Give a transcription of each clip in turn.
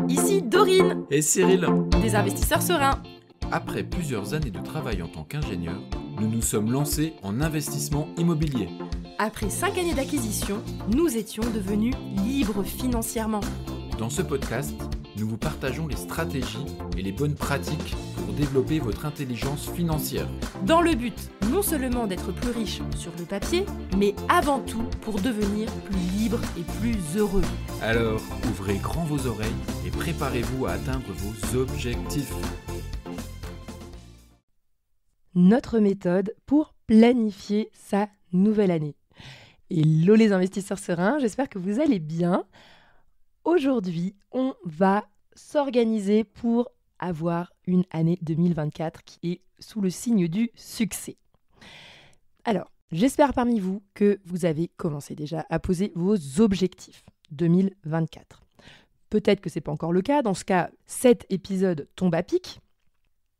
ici Dorine, Et Cyril, des investisseurs sereins. après plusieurs années de travail en tant qu'ingénieur, nous nous sommes lancés en investissement immobilier. Après 5 années d'acquisition, nous étions devenus libres financièrement. Dans ce podcast, nous vous partageons les stratégies et les bonnes pratiques pour développer votre intelligence financière. Dans le but non seulement d'être plus riche sur le papier, mais avant tout pour devenir plus libre et plus heureux. Alors, ouvrez grand vos oreilles et préparez-vous à atteindre vos objectifs. Notre méthode pour planifier sa nouvelle année. Hello les investisseurs sereins, j'espère que vous allez bien. Aujourd'hui, on va s'organiser pour avoir une année 2024 qui est sous le signe du succès. Alors, j'espère parmi vous que vous avez commencé déjà à poser vos objectifs 2024. Peut-être que ce n'est pas encore le cas, dans ce cas, cet épisode tombe à pic.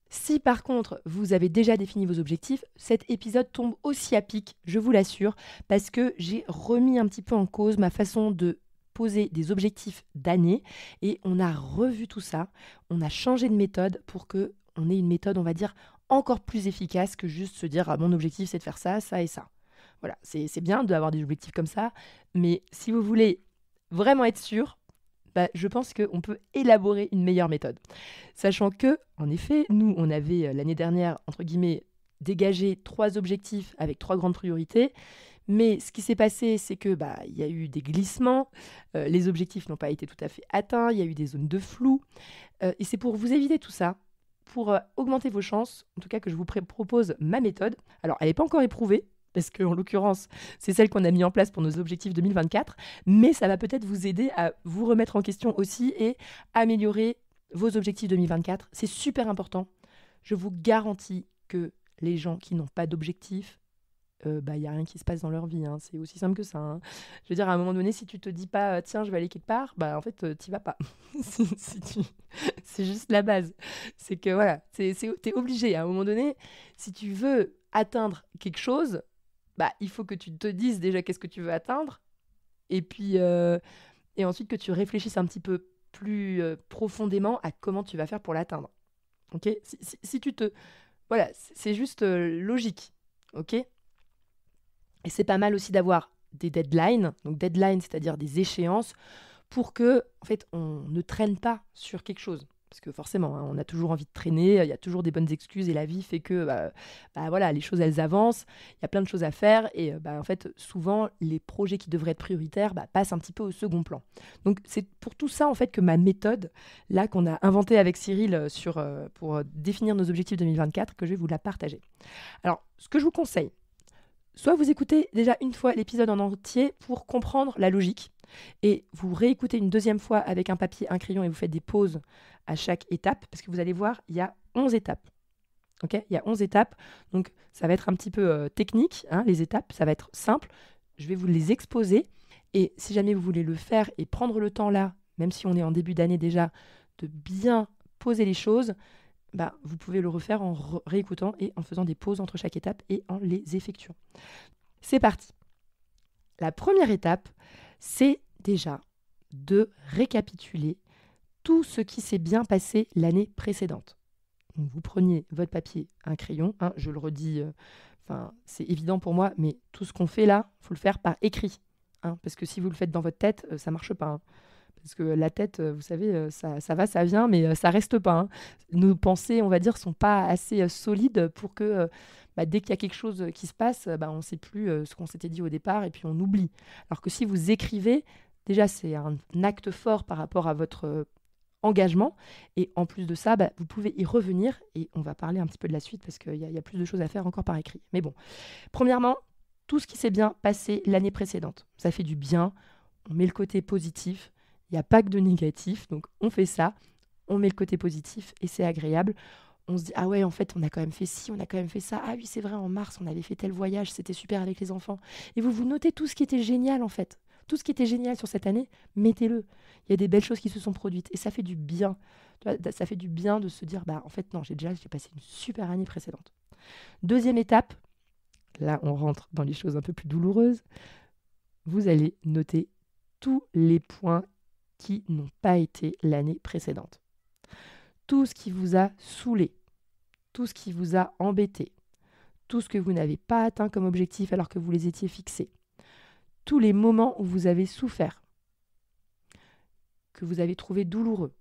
Si par contre, vous avez déjà défini vos objectifs, cet épisode tombe aussi à pic, je vous l'assure, parce que j'ai remis un petit peu en cause ma façon de poser des objectifs d'année et on a revu tout ça, on a changé de méthode pour qu'on ait une méthode, on va dire, encore plus efficace que juste se dire « mon objectif c'est de faire ça, ça et ça ». Voilà, c'est bien d'avoir des objectifs comme ça, mais si vous voulez vraiment être sûr, je pense qu'on peut élaborer une meilleure méthode. Sachant que, en effet, nous, on avait l'année dernière, entre guillemets, dégagé 3 objectifs avec 3 grandes priorités. Mais ce qui s'est passé, c'est que y a eu des glissements, les objectifs n'ont pas été tout à fait atteints, il y a eu des zones de flou. Et c'est pour vous éviter tout ça, pour augmenter vos chances, en tout cas que je vous propose ma méthode. Alors, elle n'est pas encore éprouvée, parce qu'en l'occurrence, c'est celle qu'on a mis en place pour nos objectifs 2024, mais ça va peut-être vous aider à vous remettre en question aussi et améliorer vos objectifs 2024. C'est super important. Je vous garantis que les gens qui n'ont pas d'objectifs, il n'y a rien qui se passe dans leur vie. Hein. C'est aussi simple que ça. Hein. Je veux dire, à un moment donné, si tu te dis pas, tiens, je vais aller quelque part, en fait, t'y vas pas. C'est juste la base. C'est que voilà, t'es obligé. À un moment donné, si tu veux atteindre quelque chose, il faut que tu te dises déjà qu'est-ce que tu veux atteindre, et puis et ensuite que tu réfléchisses un petit peu plus profondément à comment tu vas faire pour l'atteindre. Ok ? Si tu te... Voilà, c'est juste logique. Ok ? Et c'est pas mal aussi d'avoir des deadlines. Donc deadlines, c'est-à-dire des échéances, pour que, en fait, on ne traîne pas sur quelque chose. Parce que forcément, on a toujours envie de traîner, il y a toujours des bonnes excuses et la vie fait que voilà, les choses, elles avancent, il y a plein de choses à faire et en fait, souvent, les projets qui devraient être prioritaires passent un petit peu au second plan. Donc, c'est pour tout ça, en fait, que ma méthode, là, qu'on a inventée avec Cyril pour définir nos objectifs 2024, que je vais vous la partager. Alors, ce que je vous conseille, soit vous écoutez déjà une fois l'épisode en entier pour comprendre la logique et vous réécoutez une deuxième fois avec un papier, un crayon et vous faites des pauses à chaque étape parce que vous allez voir, il y a 11 étapes. Okay, il y a 11 étapes, donc ça va être un petit peu technique, hein, les étapes, ça va être simple. Je vais vous les exposer et si jamais vous voulez le faire et prendre le temps là, même si on est en début d'année déjà, de bien poser les choses, vous pouvez le refaire en réécoutant et en faisant des pauses entre chaque étape et en les effectuant. C'est parti. La première étape, c'est déjà de récapituler tout ce qui s'est bien passé l'année précédente. Donc vous preniez votre papier, un crayon, hein, je le redis, c'est évident pour moi, mais tout ce qu'on fait là, il faut le faire par écrit. Hein, parce que si vous le faites dans votre tête, ça ne marche pas. Hein. Parce que la tête, vous savez, ça va, ça vient, mais ça reste pas. Hein. Nos pensées, on va dire, sont pas assez solides pour que dès qu'il y a quelque chose qui se passe, on ne sait plus ce qu'on s'était dit au départ et puis on oublie. Alors que si vous écrivez, déjà, c'est un acte fort par rapport à votre engagement. Et en plus de ça, vous pouvez y revenir et on va parler un petit peu de la suite parce qu'il y a plus de choses à faire encore par écrit. Mais bon, premièrement, tout ce qui s'est bien passé l'année précédente, ça fait du bien, on met le côté positif. Il n'y a pas que de négatif, donc on fait ça, on met le côté positif et c'est agréable. On se dit, ah ouais, en fait, on a quand même fait ci, on a quand même fait ça. Ah oui, c'est vrai, en mars, on avait fait tel voyage, c'était super avec les enfants. Et vous notez tout ce qui était génial, en fait. Tout ce qui était génial sur cette année, mettez-le. Il y a des belles choses qui se sont produites et ça fait du bien. Tu vois, ça fait du bien de se dire, en fait, non, j'ai passé une super année précédente. Deuxième étape, là, on rentre dans les choses un peu plus douloureuses. Vous allez noter tous les points qui n'ont pas été l'année précédente. Tout ce qui vous a saoulé, tout ce qui vous a embêté, tout ce que vous n'avez pas atteint comme objectif alors que vous les étiez fixés, tous les moments où vous avez souffert, que vous avez trouvé douloureux,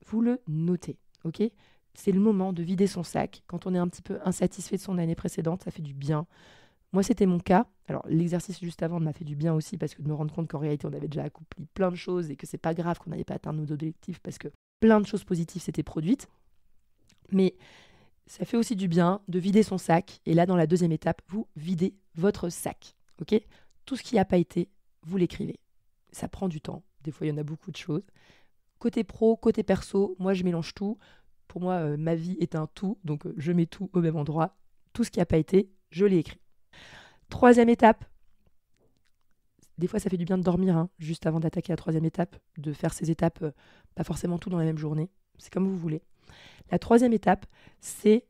vous le notez, ok ? C'est le moment de vider son sac. Quand on est un petit peu insatisfait de son année précédente, ça fait du bien. Moi, c'était mon cas. Alors, l'exercice juste avant m'a fait du bien aussi parce que de me rendre compte qu'en réalité, on avait déjà accompli plein de choses et que c'est pas grave qu'on n'avait pas atteint nos objectifs parce que plein de choses positives s'étaient produites. Mais ça fait aussi du bien de vider son sac. Et là, dans la deuxième étape, vous videz votre sac. Ok ? Tout ce qui n'a pas été, vous l'écrivez. Ça prend du temps. Des fois, il y en a beaucoup de choses. Côté pro, côté perso, moi, je mélange tout. Pour moi, ma vie est un tout. Donc, je mets tout au même endroit. Tout ce qui n'a pas été, je l'ai écrit. Troisième étape. Des fois, ça fait du bien de dormir, juste avant d'attaquer la troisième étape, de faire ces étapes, pas forcément tout dans la même journée. C'est comme vous voulez. La troisième étape, c'est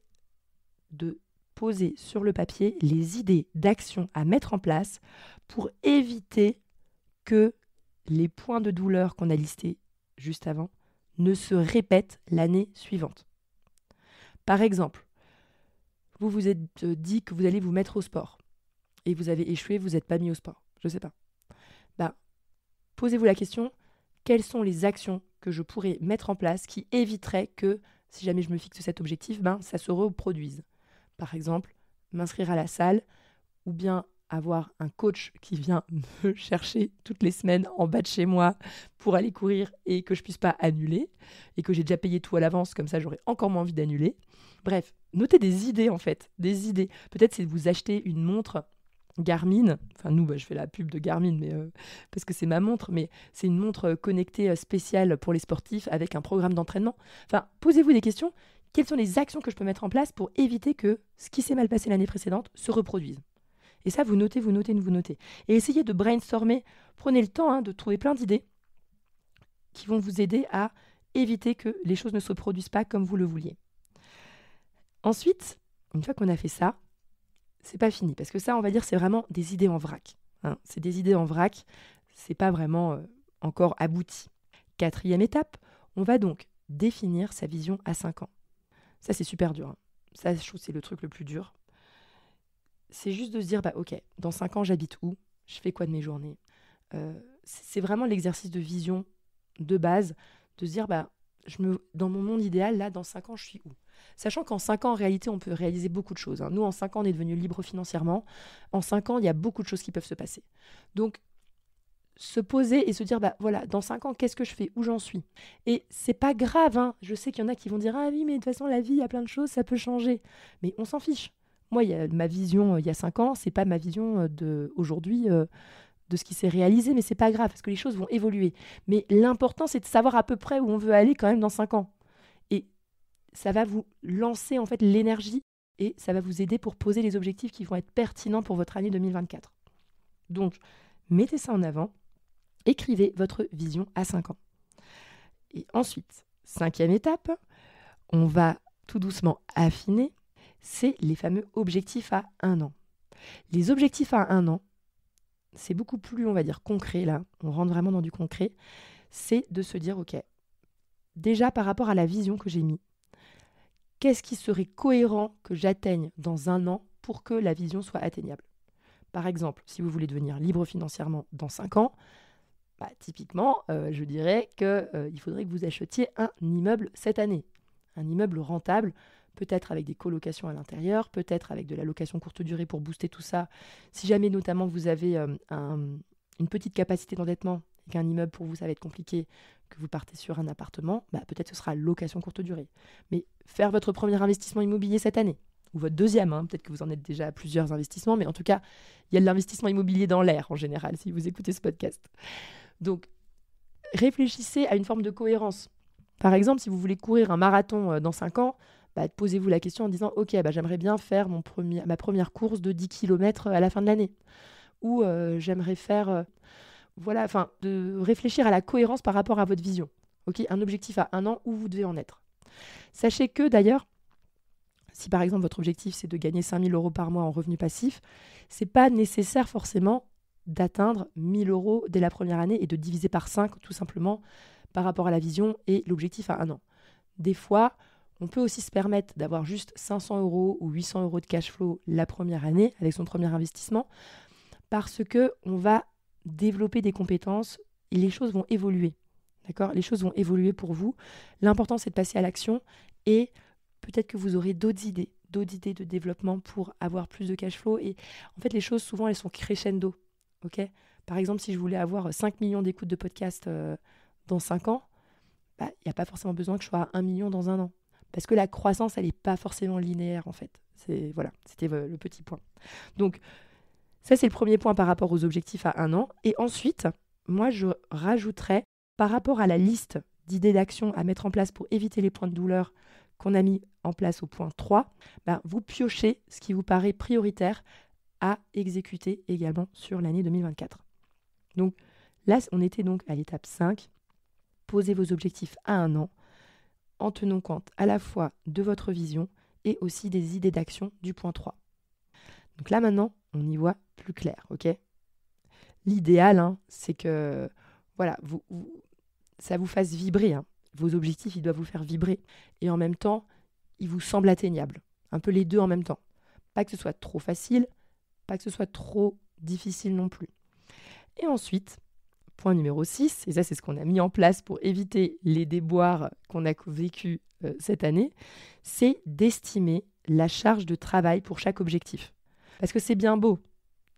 de poser sur le papier les idées d'action à mettre en place pour éviter que les points de douleur qu'on a listés juste avant ne se répètent l'année suivante. Par exemple, vous vous êtes dit que vous allez vous mettre au sport et vous avez échoué, vous n'êtes pas mis au sport. Je ne sais pas. Posez-vous la question, quelles sont les actions que je pourrais mettre en place qui éviteraient que, si jamais je me fixe cet objectif, ça se reproduise. Par exemple, m'inscrire à la salle ou bien avoir un coach qui vient me chercher toutes les semaines en bas de chez moi pour aller courir et que je ne puisse pas annuler et que j'ai déjà payé tout à l'avance, comme ça j'aurais encore moins envie d'annuler. Bref, notez des idées en fait, des idées. Peut-être c'est de vous acheter une montre Garmin, enfin nous je fais la pub de Garmin mais parce que c'est ma montre, mais c'est une montre connectée spéciale pour les sportifs avec un programme d'entraînement. Enfin, posez-vous des questions, quelles sont les actions que je peux mettre en place pour éviter que ce qui s'est mal passé l'année précédente se reproduise. Et ça, vous notez. Et essayez de brainstormer, prenez le temps de trouver plein d'idées qui vont vous aider à éviter que les choses ne se produisent pas comme vous le vouliez. Ensuite, une fois qu'on a fait ça, c'est pas fini, parce que ça, on va dire, c'est vraiment des idées en vrac. C'est des idées en vrac, c'est pas vraiment encore abouti. Quatrième étape, on va donc définir sa vision à 5 ans. Ça, c'est super dur. Ça, je trouve, c'est le truc le plus dur. C'est juste de se dire, ok, dans 5 ans, j'habite où ? Je fais quoi de mes journées ? C'est vraiment l'exercice de vision de base, de se dire, dans mon monde idéal, là, dans 5 ans, je suis où ? Sachant qu'en 5 ans, en réalité, on peut réaliser beaucoup de choses. Nous, en 5 ans, on est devenus libres financièrement. En 5 ans, il y a beaucoup de choses qui peuvent se passer. Donc, se poser et se dire, dans 5 ans, qu'est-ce que je fais ? Où j'en suis ? Et c'est pas grave, Je sais qu'il y en a qui vont dire, ah oui, mais de toute façon, la vie, il y a plein de choses, ça peut changer. Mais on s'en fiche. Moi, ma vision il y a 5 ans, c'est pas ma vision d'aujourd'hui, de ce qui s'est réalisé, mais c'est pas grave, parce que les choses vont évoluer. Mais l'important, c'est de savoir à peu près où on veut aller quand même dans 5 ans. Et ça va vous lancer en fait l'énergie et ça va vous aider pour poser les objectifs qui vont être pertinents pour votre année 2024. Donc, mettez ça en avant, écrivez votre vision à 5 ans. Et ensuite, 5e étape, on va tout doucement affiner, c'est les fameux objectifs à 1 an. Les objectifs à 1 an, c'est beaucoup plus, on va dire, concret là, on rentre vraiment dans du concret, c'est de se dire, ok, déjà par rapport à la vision que j'ai mise, qu'est-ce qui serait cohérent que j'atteigne dans 1 an pour que la vision soit atteignable ? Par exemple, si vous voulez devenir libre financièrement dans 5 ans, typiquement, je dirais qu'il faudrait que vous achetiez un immeuble cette année. Un immeuble rentable, peut-être avec des colocations à l'intérieur, peut-être avec de la location courte durée pour booster tout ça. Si jamais notamment vous avez une petite capacité d'endettement et qu'un immeuble pour vous ça va être compliqué, que vous partez sur un appartement, peut-être ce sera location courte durée. Mais faire votre premier investissement immobilier cette année, ou votre deuxième, peut-être que vous en êtes déjà à plusieurs investissements, mais en tout cas, il y a de l'investissement immobilier dans l'air en général, si vous écoutez ce podcast. Donc, réfléchissez à une forme de cohérence. Par exemple, si vous voulez courir un marathon dans 5 ans, posez-vous la question en disant « Ok, j'aimerais bien faire ma première course de 10 km à la fin de l'année. » Ou j'aimerais faire... de réfléchir à la cohérence par rapport à votre vision. Un objectif à 1 an, où vous devez en être. Sachez que d'ailleurs, si par exemple votre objectif c'est de gagner 5 000 € par mois en revenus passifs, c'est pas nécessaire forcément d'atteindre 1 000 € dès la première année et de diviser par 5 tout simplement par rapport à la vision et l'objectif à 1 an. Des fois, on peut aussi se permettre d'avoir juste 500 € ou 800 € de cash flow la première année avec son premier investissement parce qu'on va développer des compétences et les choses vont évoluer. D'accord ? Les choses vont évoluer pour vous. L'important, c'est de passer à l'action et peut-être que vous aurez d'autres idées de développement pour avoir plus de cash flow. Et en fait, les choses, souvent, elles sont crescendo. Okay ? Par exemple, si je voulais avoir 5 millions d'écoutes de podcast dans 5 ans, il n'y a pas forcément besoin que je sois à 1 million dans 1 an. Parce que la croissance, elle n'est pas forcément linéaire, en fait. Voilà, c'était le petit point. Donc, ça, c'est le premier point par rapport aux objectifs à 1 an. Et ensuite, moi, je rajouterais, par rapport à la liste d'idées d'action à mettre en place pour éviter les points de douleur qu'on a mis en place au point 3, vous piochez ce qui vous paraît prioritaire à exécuter également sur l'année 2024. Donc là, on était donc à l'étape 5. Posez vos objectifs à 1 an en tenant compte à la fois de votre vision et aussi des idées d'action du point 3. Donc là, maintenant, on y voit plus clair, ok ? L'idéal, c'est que voilà, ça vous fasse vibrer. Vos objectifs, ils doivent vous faire vibrer. Et en même temps, ils vous semblent atteignables. Un peu les deux en même temps. Pas que ce soit trop facile, pas que ce soit trop difficile non plus. Et ensuite, point numéro 6, et ça c'est ce qu'on a mis en place pour éviter les déboires qu'on a vécu cette année, c'est d'estimer la charge de travail pour chaque objectif. Parce que c'est bien beau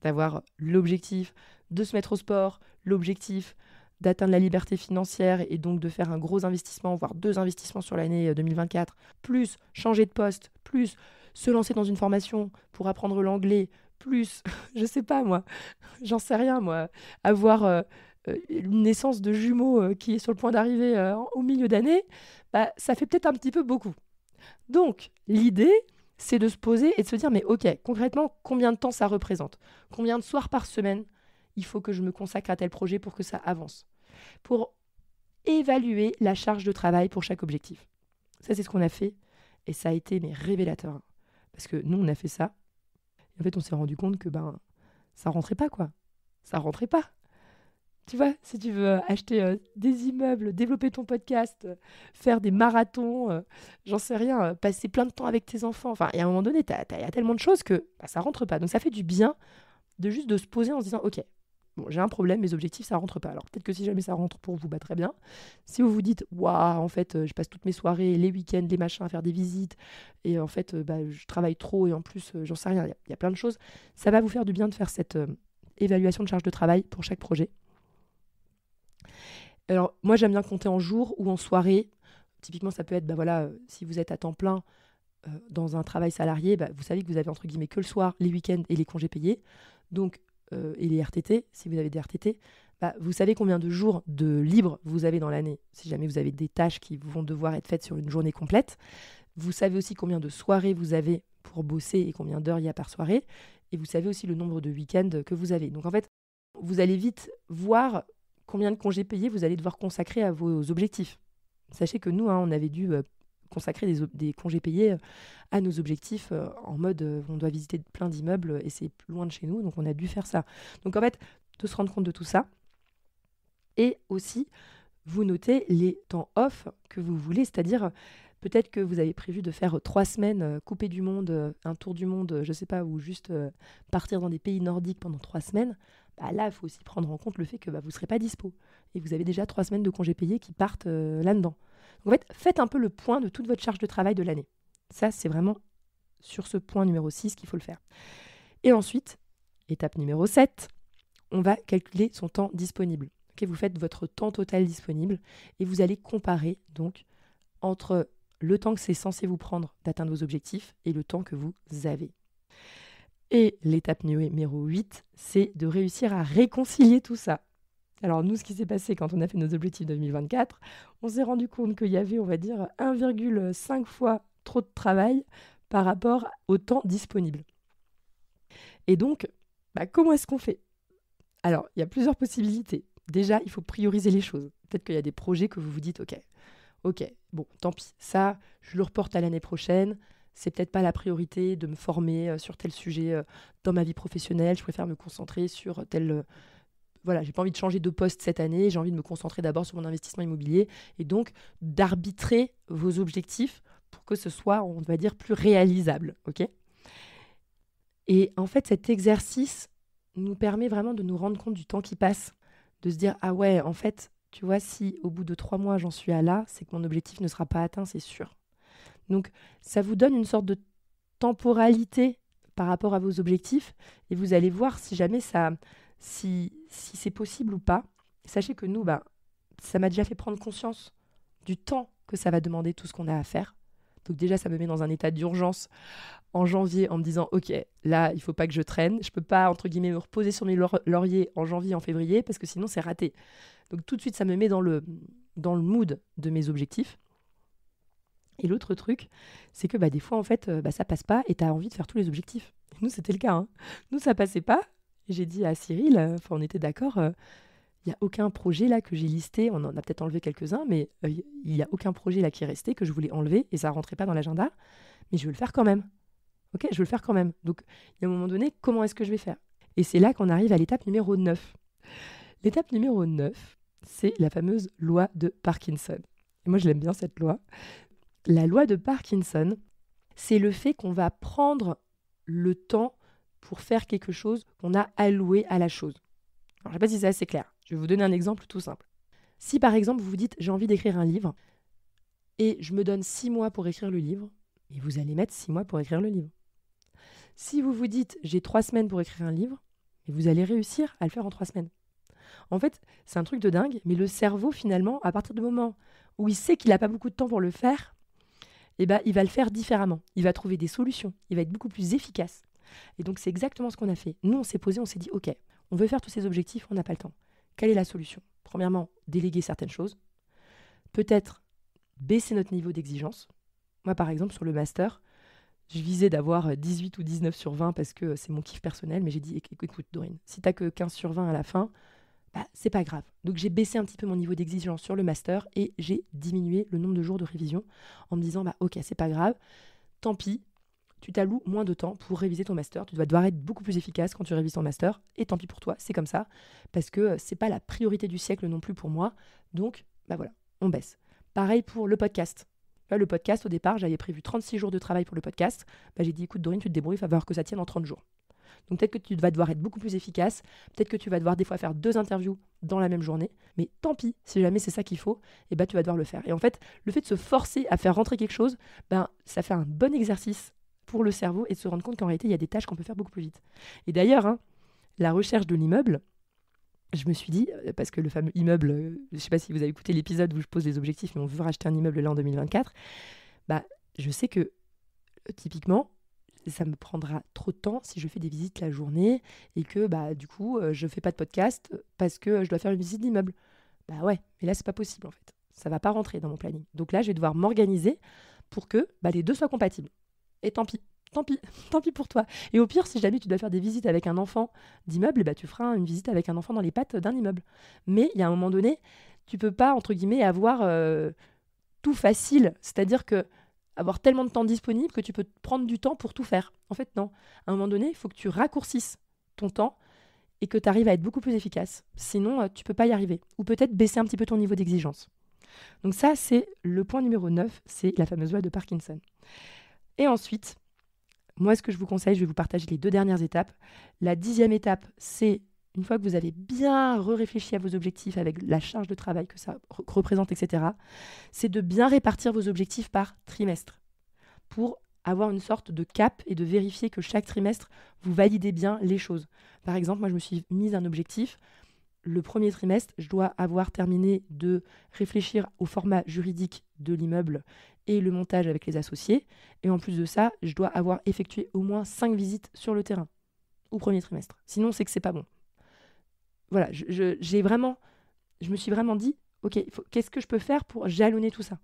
d'avoir l'objectif de se mettre au sport, l'objectif d'atteindre la liberté financière et donc de faire un gros investissement, voire 2 investissements sur l'année 2024, plus changer de poste, plus se lancer dans une formation pour apprendre l'anglais, plus, je sais pas moi, j'en sais rien moi, avoir une naissance de jumeaux qui est sur le point d'arriver au milieu d'année, ça fait peut-être un petit peu beaucoup. Donc, l'idée, c'est de se poser et de se dire, mais ok, concrètement, combien de temps ça représente ? Combien de soirs par semaine il faut que je me consacre à tel projet pour que ça avance ? Pour évaluer la charge de travail pour chaque objectif. Ça, c'est ce qu'on a fait et ça a été révélateur. Parce que nous, on a fait ça. Et en fait, on s'est rendu compte que ça rentrait pas, quoi. Ça rentrait pas. Tu vois, si tu veux acheter des immeubles, développer ton podcast, faire des marathons, j'en sais rien, passer plein de temps avec tes enfants. Enfin, et à un moment donné, il y a tellement de choses que ça rentre pas. Donc, ça fait du bien de juste de se poser en se disant, ok, bon, j'ai un problème, mes objectifs, ça rentre pas. Alors, peut-être que si jamais ça rentre pour vous, très bien. Si vous vous dites, waouh, en fait, je passe toutes mes soirées, les week-ends, les machins, à faire des visites, et en fait, je travaille trop, et en plus, j'en sais rien, il y a plein de choses. Ça va vous faire du bien de faire cette évaluation de charge de travail pour chaque projet. Alors, moi, j'aime bien compter en jours ou en soirée. Typiquement, ça peut être, si vous êtes à temps plein dans un travail salarié, vous savez que vous avez, entre guillemets, que le soir, les week-ends et les congés payés. Donc, et les RTT, si vous avez des RTT, vous savez combien de jours de libre vous avez dans l'année, si jamais vous avez des tâches qui vont devoir être faites sur une journée complète. Vous savez aussi combien de soirées vous avez pour bosser et combien d'heures il y a par soirée. Et vous savez aussi le nombre de week-ends que vous avez. Donc, en fait, vous allez vite voir combien de congés payés vous allez devoir consacrer à vos objectifs. Sachez que nous, on avait dû consacrer des congés payés à nos objectifs en mode on doit visiter plein d'immeubles et c'est loin de chez nous, donc on a dû faire ça. Donc en fait, de se rendre compte de tout ça et aussi vous notez les temps off que vous voulez, c'est-à-dire peut-être que vous avez prévu de faire 3 semaines coupé du monde, un tour du monde, je sais pas, ou juste partir dans des pays nordiques pendant 3 semaines. Là, il faut aussi prendre en compte le fait que vous ne serez pas dispo. Et vous avez déjà 3 semaines de congés payés qui partent là-dedans. Donc en fait, faites un peu le point de toute votre charge de travail de l'année. Ça, c'est vraiment sur ce point numéro 6 qu'il faut le faire. Et ensuite, étape numéro 7, on va calculer son temps disponible. Okay, vous faites votre temps total disponible et vous allez comparer donc entre le temps que c'est censé vous prendre d'atteindre vos objectifs et le temps que vous avez. Et l'étape numéro 8, c'est de réussir à réconcilier tout ça. Alors nous, ce qui s'est passé quand on a fait nos objectifs 2024, on s'est rendu compte qu'il y avait, on va dire, 1,5 fois trop de travail par rapport au temps disponible. Et donc, comment est-ce qu'on fait ? Alors, il y a plusieurs possibilités. Déjà, il faut prioriser les choses. Peut-être qu'il y a des projets que vous vous dites, ok, bon, tant pis, ça, je le reporte à l'année prochaine. c'est peut-être pas la priorité de me former sur tel sujet dans ma vie professionnelle. Je préfère me concentrer sur tel... voilà, j'ai pas envie de changer de poste cette année. J'ai envie de me concentrer d'abord sur mon investissement immobilier. Et donc, d'arbitrer vos objectifs pour que ce soit, on va dire, plus réalisable. Ok ? Et en fait, cet exercice nous permet vraiment de nous rendre compte du temps qui passe. De se dire, ah ouais, en fait, tu vois, si au bout de 3 mois, j'en suis à là, c'est que mon objectif ne sera pas atteint, c'est sûr. Donc, ça vous donne une sorte de temporalité par rapport à vos objectifs et vous allez voir si jamais si c'est possible ou pas. Sachez que nous, ça m'a déjà fait prendre conscience du temps que ça va demander tout ce qu'on a à faire. Donc déjà, ça me met dans un état d'urgence en janvier en me disant « Ok, là, il ne faut pas que je traîne. Je ne peux pas, entre guillemets, me reposer sur mes lauriers en janvier, en février, parce que sinon, c'est raté. » Donc tout de suite, ça me met dans le mood de mes objectifs. Et l'autre truc, c'est que des fois, en fait, ça passe pas et tu as envie de faire tous les objectifs. Et nous, c'était le cas. Hein. Nous, ça passait pas. J'ai dit à Cyril, on était d'accord, il n'y a aucun projet là que j'ai listé. On en a peut-être enlevé quelques-uns, mais il n'y a aucun projet là qui est resté que je voulais enlever et ça ne rentrait pas dans l'agenda. Mais je veux le faire quand même. Ok, je veux le faire quand même. Donc, il y a un moment donné, comment est-ce que je vais faire ? Et c'est là qu'on arrive à l'étape numéro 9. L'étape numéro 9, c'est la fameuse loi de Parkinson. Et moi, je l'aime bien cette loi. La loi de Parkinson, c'est le fait qu'on va prendre le temps pour faire quelque chose qu'on a alloué à la chose. Alors, je ne sais pas si c'est assez clair. Je vais vous donner un exemple tout simple. Si par exemple, vous vous dites « j'ai envie d'écrire un livre » et je me donne 6 mois pour écrire le livre, et vous allez mettre 6 mois pour écrire le livre. Si vous vous dites « j'ai 3 semaines pour écrire un livre », et vous allez réussir à le faire en 3 semaines. En fait, c'est un truc de dingue, mais le cerveau, finalement, à partir du moment où il sait qu'il n'a pas beaucoup de temps pour le faire, il va le faire différemment. Il va trouver des solutions. Il va être beaucoup plus efficace. Et donc, c'est exactement ce qu'on a fait. Nous, on s'est posé, on s'est dit, OK, on veut faire tous ces objectifs, on n'a pas le temps. Quelle est la solution ? Premièrement, déléguer certaines choses. Peut-être baisser notre niveau d'exigence. Moi, par exemple, sur le master, je visais d'avoir 18 ou 19 sur 20 parce que c'est mon kiff personnel, mais j'ai dit, écoute, Dorine, si t'as que 15 sur 20 à la fin, c'est pas grave. Donc j'ai baissé un petit peu mon niveau d'exigence sur le master et j'ai diminué le nombre de jours de révision en me disant ok, c'est pas grave, tant pis, tu t'alloues moins de temps pour réviser ton master, tu vas devoir être beaucoup plus efficace quand tu révises ton master et tant pis pour toi, c'est comme ça parce que c'est pas la priorité du siècle non plus pour moi. Donc voilà, on baisse. Pareil pour le podcast. Là, le podcast, au départ, j'avais prévu 36 jours de travail pour le podcast. J'ai dit écoute Dorine, tu te débrouilles, il va falloir que ça tienne en 30 jours. Donc peut-être que tu vas devoir être beaucoup plus efficace, peut-être que tu vas devoir des fois faire 2 interviews dans la même journée, mais tant pis, si jamais c'est ça qu'il faut, tu vas devoir le faire. Et en fait, le fait de se forcer à faire rentrer quelque chose, ça fait un bon exercice pour le cerveau et de se rendre compte qu'en réalité, il y a des tâches qu'on peut faire beaucoup plus vite. Et d'ailleurs, la recherche de l'immeuble, je me suis dit, parce que le fameux immeuble, je ne sais pas si vous avez écouté l'épisode où je pose les objectifs, mais on veut racheter un immeuble là en 2024, je sais que typiquement, ça me prendra trop de temps si je fais des visites la journée et que du coup je fais pas de podcast parce que je dois faire une visite d'immeuble. Ouais, mais là c'est pas possible en fait. Ça va pas rentrer dans mon planning. Donc là je vais devoir m'organiser pour que les deux soient compatibles. Et tant pis pour toi. Et au pire, si jamais tu dois faire des visites avec un enfant d'immeuble, tu feras une visite avec un enfant dans les pattes d'un immeuble. Mais il y a un moment donné, tu peux pas entre guillemets avoir tout facile. C'est-à-dire que avoir tellement de temps disponible que tu peux prendre du temps pour tout faire. En fait, non. À un moment donné, il faut que tu raccourcisses ton temps et que tu arrives à être beaucoup plus efficace. Sinon, tu ne peux pas y arriver. Ou peut-être baisser un petit peu ton niveau d'exigence. Donc ça, c'est le point numéro 9, c'est la fameuse loi de Parkinson. Et ensuite, moi, ce que je vous conseille, je vais vous partager les 2 dernières étapes. La 10e étape, c'est une fois que vous avez bien réfléchi à vos objectifs avec la charge de travail que ça représente, etc., c'est de bien répartir vos objectifs par trimestre pour avoir une sorte de cap et de vérifier que chaque trimestre, vous validez bien les choses. Par exemple, moi, je me suis mise un objectif. Le premier trimestre, je dois avoir terminé de réfléchir au format juridique de l'immeuble et le montage avec les associés. Et en plus de ça, je dois avoir effectué au moins 5 visites sur le terrain au premier trimestre. Sinon, c'est que c'est pas bon. Voilà, je me suis vraiment dit, ok, qu'est-ce que je peux faire pour jalonner tout ça ?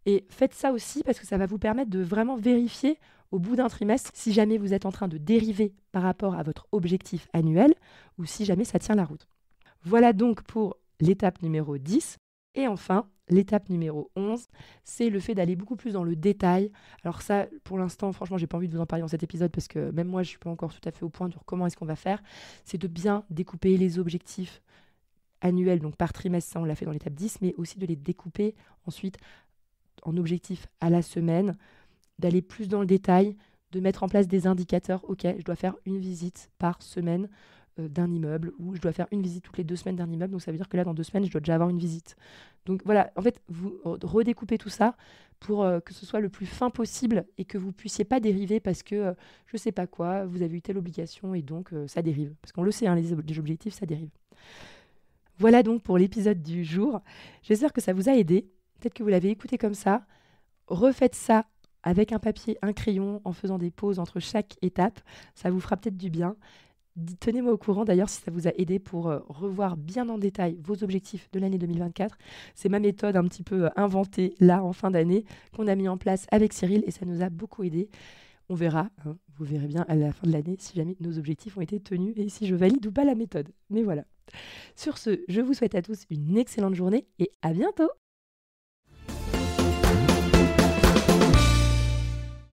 Et faites ça aussi parce que ça va vous permettre de vraiment vérifier au bout d'un trimestre si jamais vous êtes en train de dériver par rapport à votre objectif annuel ou si jamais ça tient la route. Voilà donc pour l'étape numéro 10. Et enfin, l'étape numéro 11, c'est le fait d'aller beaucoup plus dans le détail. Alors ça, pour l'instant, franchement, j'ai pas envie de vous en parler dans cet épisode parce que même moi, je suis pas encore tout à fait au point sur comment est-ce qu'on va faire. C'est de bien découper les objectifs annuels, donc par trimestre, ça on l'a fait dans l'étape 10, mais aussi de les découper ensuite en objectifs à la semaine, d'aller plus dans le détail, de mettre en place des indicateurs. Ok, je dois faire une visite par semaine d'un immeuble, ou je dois faire une visite toutes les 2 semaines d'un immeuble, donc ça veut dire que là, dans 2 semaines, je dois déjà avoir une visite. Donc voilà, en fait, vous redécoupez tout ça pour que ce soit le plus fin possible et que vous puissiez pas dériver parce que, je sais pas quoi, vous avez eu telle obligation et donc ça dérive. Parce qu'on le sait, hein, les objectifs, ça dérive. Voilà donc pour l'épisode du jour. J'espère que ça vous a aidé. Peut-être que vous l'avez écouté comme ça. Refaites ça avec un papier, un crayon, en faisant des pauses entre chaque étape. Ça vous fera peut-être du bien. Tenez-moi au courant d'ailleurs si ça vous a aidé pour revoir bien en détail vos objectifs de l'année 2024. C'est ma méthode un petit peu inventée là en fin d'année qu'on a mis en place avec Cyril et ça nous a beaucoup aidé. On verra, hein, vous verrez bien à la fin de l'année si jamais nos objectifs ont été tenus et si je valide ou pas la méthode. Mais voilà. Sur ce, je vous souhaite à tous une excellente journée et à bientôt!